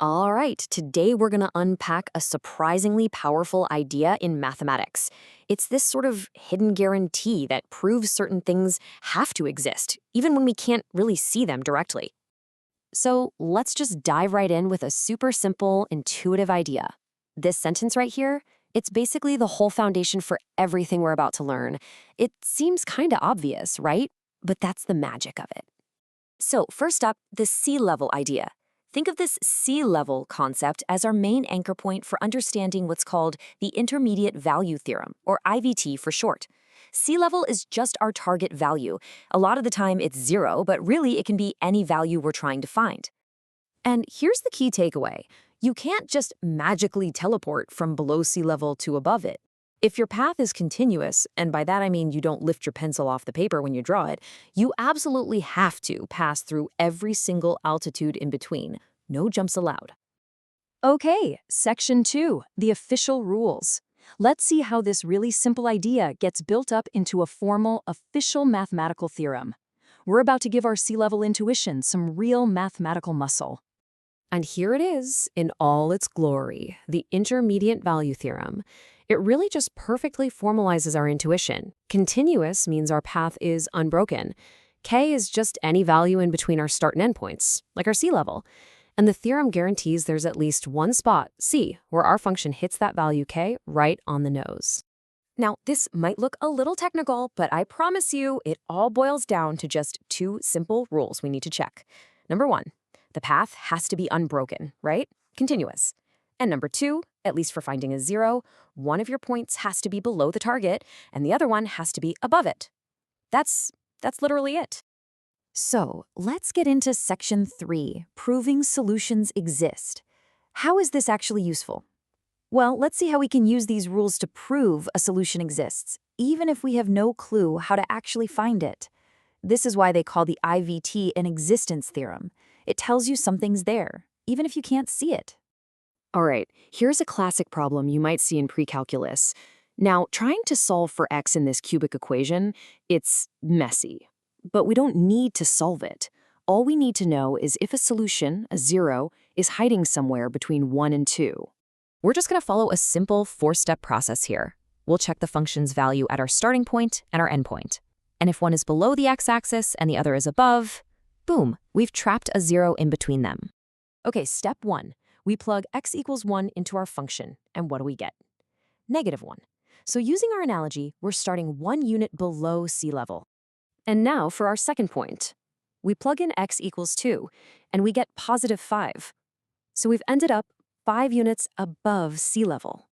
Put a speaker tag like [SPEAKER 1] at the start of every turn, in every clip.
[SPEAKER 1] All right, today we're going to unpack a surprisingly powerful idea in mathematics. It's this sort of hidden guarantee that proves certain things have to exist, even when we can't really see them directly. So let's just dive right in with a super simple, intuitive idea. This sentence right here, it's basically the whole foundation for everything we're about to learn. It seems kind of obvious, right? But that's the magic of it. So first up, the sea level idea. Think of this sea level concept as our main anchor point for understanding what's called the Intermediate Value Theorem, or IVT for short. Sea level is just our target value. A lot of the time it's 0, but really it can be any value we're trying to find. And here's the key takeaway. You can't just magically teleport from below sea level to above it. If your path is continuous, and by that I mean you don't lift your pencil off the paper when you draw it, you absolutely have to pass through every single altitude in between. No jumps allowed. Okay, section 2, the official rules. Let's see how this really simple idea gets built up into a formal, official mathematical theorem. We're about to give our sea level intuition some real mathematical muscle. And here it is, in all its glory, the Intermediate Value Theorem. It really just perfectly formalizes our intuition. Continuous means our path is unbroken. K is just any value in between our start and end points, like our sea level. And the theorem guarantees there's at least one spot, C, where our function hits that value K right on the nose. Now, this might look a little technical, but I promise you it all boils down to just two simple rules we need to check. Number 1, the path has to be unbroken, right? Continuous. And number 2, at least for finding a 0, one of your points has to be below the target, and the other one has to be above it. That's literally it. So let's get into section 3, proving solutions exist. How is this actually useful? Well, let's see how we can use these rules to prove a solution exists, even if we have no clue how to actually find it. This is why they call the IVT an existence theorem. It tells you something's there, even if you can't see it. All right, here's a classic problem you might see in Precalculus. Now, trying to solve for x in this cubic equation, it's messy. But we don't need to solve it. All we need to know is if a solution, a 0, is hiding somewhere between 1 and 2. We're just going to follow a simple 4-step process here. We'll check the function's value at our starting point and our end point. And if one is below the x-axis and the other is above, boom, we've trapped a 0 in between them. Okay, step 1. We plug x equals 1 into our function, and what do we get? -1. So using our analogy, we're starting 1 unit below sea level. And now for our second point. We plug in x equals 2, and we get +5. So we've ended up 5 units above sea level.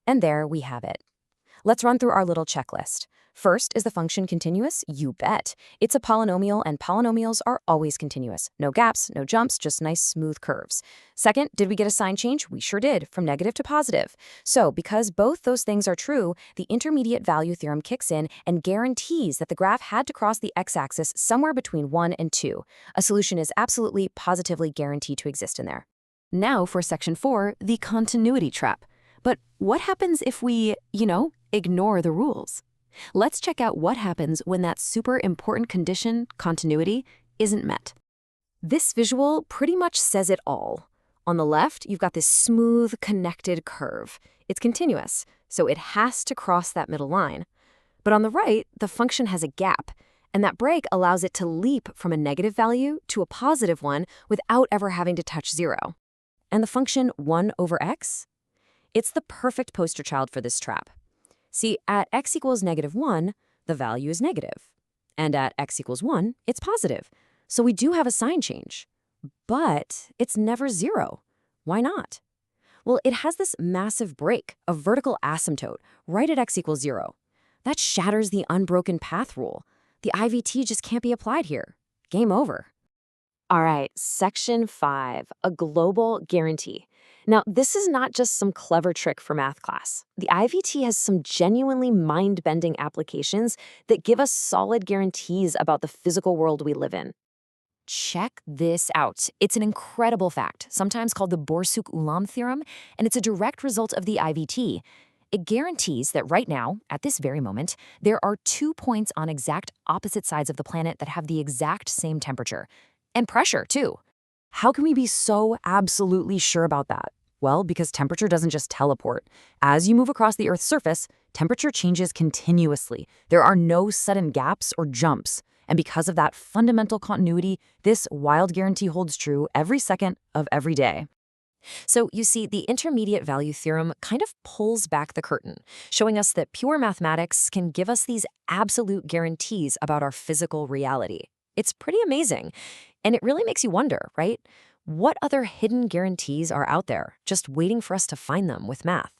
[SPEAKER 1] And there we have it. Let's run through our little checklist. First, is the function continuous? You bet. It's a polynomial, and polynomials are always continuous. No gaps, no jumps, just nice smooth curves. Second, did we get a sign change? We sure did, from negative to positive. So because both those things are true, the intermediate value theorem kicks in and guarantees that the graph had to cross the x-axis somewhere between 1 and 2. A solution is absolutely, positively guaranteed to exist in there. Now for section 4, the continuity trap. But what happens if we, ignore the rules? Let's check out what happens when that super important condition, continuity, isn't met. This visual pretty much says it all. On the left, you've got this smooth, connected curve. It's continuous, so it has to cross that middle line. But on the right, the function has a gap, and that break allows it to leap from a negative value to a positive one without ever having to touch 0. And the function 1 over x? It's the perfect poster child for this trap. See, at x equals -1, the value is negative. And at x equals 1, it's positive. So we do have a sign change. But it's never 0. Why not? Well, it has this massive break, a vertical asymptote, right at x equals 0. That shatters the unbroken path rule. The IVT just can't be applied here. Game over. All right, section 5, a global guarantee. Now, this is not just some clever trick for math class. The IVT has some genuinely mind-bending applications that give us solid guarantees about the physical world we live in. Check this out. It's an incredible fact, sometimes called the Borsuk-Ulam theorem, and it's a direct result of the IVT. It guarantees that right now, at this very moment, there are 2 points on exact opposite sides of the planet that have the exact same temperature. And pressure, too.
[SPEAKER 2] How can we be so absolutely sure about that? Well, because temperature doesn't just teleport. As you move across the Earth's surface, temperature changes continuously. There are no sudden gaps or jumps. And because of that fundamental continuity, this wild guarantee holds true every second of every day.
[SPEAKER 1] So you see, the intermediate value theorem kind of pulls back the curtain, showing us that pure mathematics can give us these absolute guarantees about our physical reality. It's pretty amazing. And it really makes you wonder, right? What other hidden guarantees are out there, just waiting for us to find them with math?